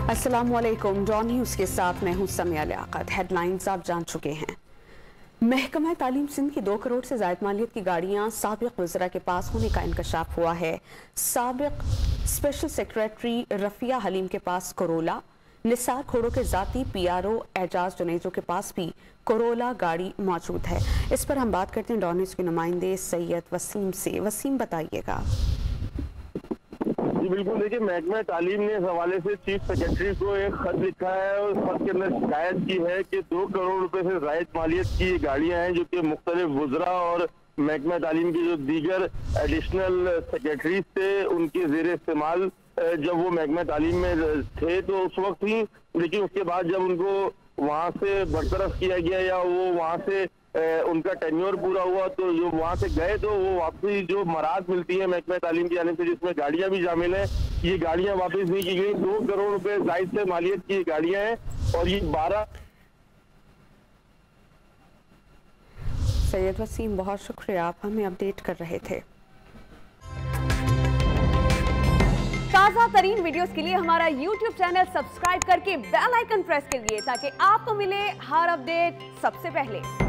अस्सलामुअलैकुम। Don news के साथ मैं हूं समिया लियाकत। हेडलाइंस आप जान चुके हैं। महकमा तालीम सिंध की 2 करोड़ से ज़ायद मालियत की गाड़ियां साबिक वज़रा के पास होने का इंकशाफ हुआ है। साबिक स्पेशल सेक्रेटरी रफिया हलीम के पास कोरोला, निसार खोड़ो के ज़ाती PRO एजाज जुनेजो के पास भी कोरोला गाड़ी मौजूद है। इस पर हम बात करते हैं डॉन न्यूज़ के नुमाइंदे सैयद वसीम से। वसीम, बताइएगा। जी बिल्कुल, देखिए महकमा तालीम ने इस हवाले से चीफ सेक्रेटरी को एक खत लिखा है और इस खत के अंदर शिकायत की है कि 2 करोड़ रुपए से जायद मालियत की गाड़ियां हैं जो कि मुख्तलिफ वुज़रा और महकमा तालीम की जो दीगर एडिशनल सेक्रेटरीज थे उनके जेर इस्तेमाल जब वो महकमा तालीम में थे तो उस वक्त ही, लेकिन उसके बाद जब उनको वहाँ से बरतरफ किया गया या वो वहाँ से उनका टेन्योर पूरा हुआ तो जो वहाँ से गए तो वो वापसी जो मराद मिलती है महकमा तालीम की जानिब से जिसमें गाड़ियां भी शामिल हैं, ये गाड़ियां वापस नहीं की गई। 2 करोड़ रुपए जायद से मालियत की गाड़ियां हैं और ये 12। सैयद वसीम, बहुत शुक्रिया, आप हमें अपडेट कर रहे थे। ताज़ा तरीन वीडियोस के लिए हमारा YouTube चैनल सब्सक्राइब करके बेल आइकन प्रेस करिए ताकि आपको मिले हर अपडेट सबसे पहले।